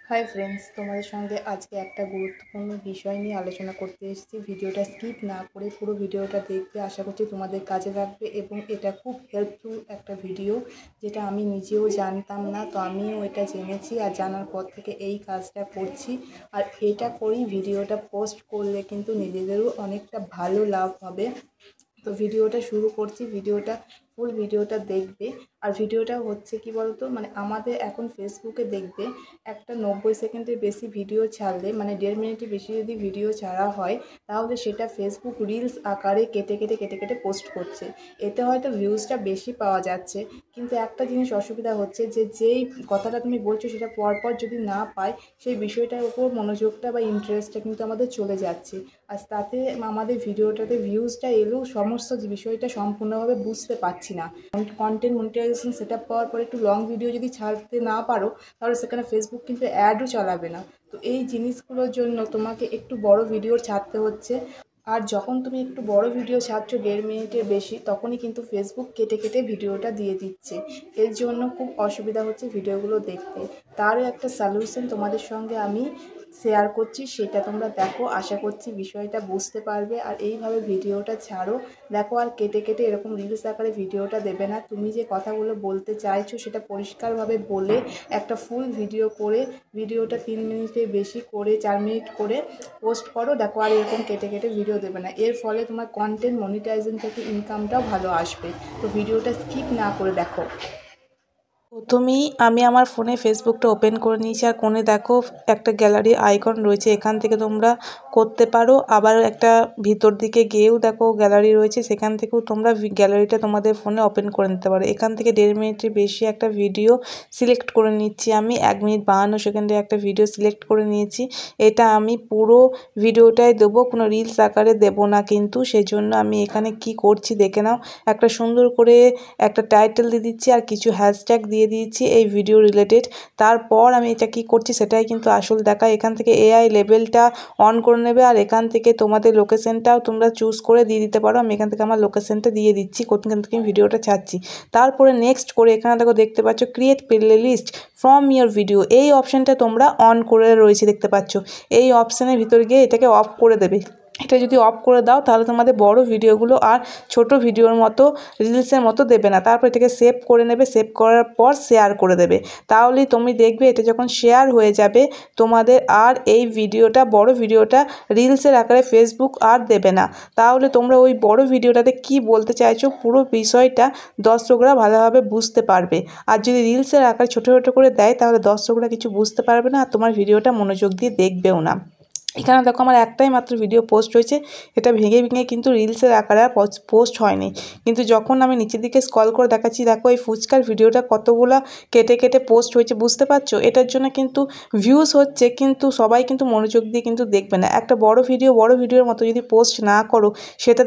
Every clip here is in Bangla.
হাই ফ্রেন্ডস, তোমাদের সঙ্গে আজকে একটা গুরুত্বপূর্ণ বিষয় নিয়ে আলোচনা করতে এসেছি। ভিডিওটা স্কিপ না করে পুরো ভিডিওটা দেখবে, আশা করছি তোমাদের কাজে লাগবে এবং এটা খুব হেল্পফুল একটা ভিডিও, যেটা আমি নিজেও জানতাম না। তো আমিও এটা জেনেছি আর জানার পর থেকে এই কাজটা করছি। আর এটা করেই ভিডিওটা পোস্ট করলে কিন্তু নিজেদেরও অনেকটা ভালো লাভ হবে। তো ভিডিওটা শুরু করছি, ফুল ভিডিওটা দেখবে। আর ভিডিওটা হচ্ছে কি বলতো, মানে আমাদের এখন ফেসবুকে দেখবে একটা 90 সেকেন্ডের বেশি ভিডিও ছাড়লে, মানে 1.5 মিনিটের বেশি যদি ভিডিও ছাড়া হয়, তাহলে সেটা ফেসবুক রিলস আকারে কেটে কেটে কেটে কেটে পোস্ট করছে। এতে হয়তো ভিউজটা বেশি পাওয়া যাচ্ছে, কিন্তু একটা জিনিস অসুবিধা হচ্ছে যে যেই কথাটা তুমি বলছো সেটা পরপর যদি না পায়, সেই বিষয়টার উপর মনোযোগটা বা ইন্টারেস্টটা কিন্তু আমাদের চলে যাচ্ছে। আর তাতে আমাদের ভিডিওটাতে ভিউজটা এলেও সমস্ত বিষয়টা সম্পূর্ণভাবে বুঝতে পারছি না। কন্টেন্ট মনিটাইজেশন সেট আপ পাওয়ার পরে একটু লং ভিডিও যদি ছাড়তে না পারো, তাহলে সেখানে ফেসবুক কিন্তু অ্যাডও চালাবে না। তো এই জিনিসগুলোর জন্য তোমাকে একটু বড় ভিডিও ছাড়তে হচ্ছে। আর যখন তুমি একটু বড় ভিডিও ছাড়ছো 1.5 মিনিটের বেশি, তখনই কিন্তু ফেসবুক কেটে কেটে ভিডিওটা দিয়ে দিচ্ছে। এর জন্য খুব অসুবিধা হচ্ছে ভিডিওগুলো দেখতে। তারও একটা সলিউশন তোমাদের সঙ্গে আমি শেয়ার করছি, সেটা তোমরা দেখো। আশা করছি বিষয়টা বুঝতে পারবে আর এইভাবে ভিডিওটা ছাড়ো। দেখো, আর কেটে কেটে এরকম রিলস আকারে ভিডিওটা দেবে না। তুমি যে কথাগুলো বলতে চাইছো সেটা পরিষ্কারভাবে বলে একটা ফুল ভিডিও করে, ভিডিওটা 3 মিনিটের বেশি করে 4 মিনিট করে পোস্ট করো। দেখো, আর এরকম কেটে কেটে ভিডিও দেবে না। এর ফলে তোমার কন্টেন্ট মনিটাইজেশন থেকে ইনকামটাও ভালো আসবে। তো ভিডিওটা স্কিপ না করে দেখো। প্রথমেই আমি আমার ফোনে ফেসবুকটা ওপেন করে নিয়েছি, আর কোণে দেখো একটা গ্যালারি আইকন রয়েছে, এখান থেকে তোমরা করতে পারো। আবার একটা ভিতর দিকে গিয়েও দেখো গ্যালারি রয়েছে, সেখান থেকেও তোমরা গ্যালারিটা তোমাদের ফোনে ওপেন করে নিতে পারো। এখান থেকে 1.5 মিনিটের বেশি একটা ভিডিও সিলেক্ট করে নিচ্ছি আমি। 1 মিনিট 52 সেকেন্ডে একটা ভিডিও সিলেক্ট করে নিয়েছি। এটা আমি পুরো ভিডিওটাই দেবো, কোনো রিলস আকারে দেবো না কিন্তু। সেই জন্য আমি এখানে কি করছি দেখে নাও। একটা সুন্দর করে একটা টাইটেল দিয়ে দিচ্ছি আর কিছু হ্যাশট্যাগ দিয়ে দিয়েছি এই ভিডিও রিলেটেড। তারপর আমি এটা কি করছি সেটাই কিন্তু আসল দেখা। এখান থেকে এআই লেভেলটা অন করে নেবে, আর এখান থেকে তোমাদের লোকেশনটাও তোমরা চুজ করে দিয়ে দিতে পারো। আমি এখান থেকে আমার লোকেশনটা দিয়ে দিচ্ছি কোনখান থেকে আমি ভিডিওটা ছাড়ছি। তারপরে নেক্সট করে এখানে দেখো দেখতে পাচ্ছ create playlist from your video, এই অপশানটা তোমরা অন করে রয়েছে দেখতে পাচ্ছ। এই অপশানের ভিতর গিয়ে এটাকে অফ করে দেবে। এটা যদি অফ করে দাও তাহলে তোমাদের বড় ভিডিওগুলো আর ছোট ভিডিওর মতো রিলসের মতো দেবে না। তারপর এটাকে সেভ করে নেবে, সেভ করার পর শেয়ার করে দেবে। তাহলেই তুমি দেখবে এটা যখন শেয়ার হয়ে যাবে, তোমাদের আর এই ভিডিওটা, বড় ভিডিওটা রিলসের আকারে ফেসবুক আর দেবে না। তাহলে তোমরা ওই বড় ভিডিওটাতে কি বলতে চাইছো পুরো বিষয়টা দর্শকরা ভালোভাবে বুঝতে পারবে। আর যদি রিলসের আকারে ছোটো ছোটো করে দেয় তাহলে দর্শকরা কিছু বুঝতে পারবে না আর তোমার ভিডিওটা মনোযোগ দিয়ে দেখবেও না। এখানে দেখো আমার একটাই মাত্র ভিডিও পোস্ট হয়েছে, এটা ভেঙে ভেঙে কিন্তু রিলসের আকারে আর পোস্ট হয়নি। কিন্তু যখন আমি নিচের দিকে স্ক্রল করে দেখাচ্ছি, দেখো এই ফুচকার ভিডিওটা কতগুলো কেটে কেটে পোস্ট হয়েছে, বুঝতে পারছো? এটার জন্য কিন্তু ভিউজ হচ্ছে, কিন্তু সবাই কিন্তু মনোযোগ দিয়ে কিন্তু দেখবে না। একটা বড় ভিডিওর মতো যদি পোস্ট না করো, সেটা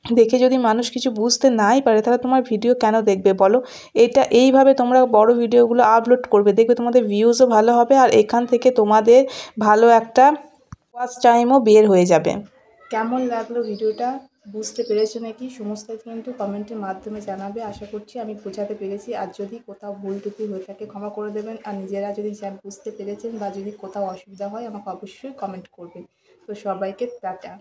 দেখে যদি মানুষ কিছু বুঝতে নাই পারে, তাহলে তোমার ভিডিও কেন দেখবে বলো? এইভাবে তোমরা বড় ভিডিওগুলো আপলোড করবে, দেখবে তোমাদের ভিউজও ভালো হবে আর এখান থেকে তোমাদের ভালো একটা ওয়াচ টাইমও বের হয়ে যাবে। কেমন লাগলো ভিডিওটা, বুঝতে পেরেছো নাকি? সমস্ত কিন্তু কমেন্টের মাধ্যমে জানাবে। আশা করছি আমি বোঝাতে পেরেছি। আর যদি কোথাও ভুল ত্রুটি হয়ে থাকে ক্ষমা করে দেবেন। আর নিজেরা যদি বুঝতে পেরেছেন বা যদি কোথাও অসুবিধা হয় আমাকে অবশ্যই কমেন্ট করবেন। তো সবাইকে টাটা।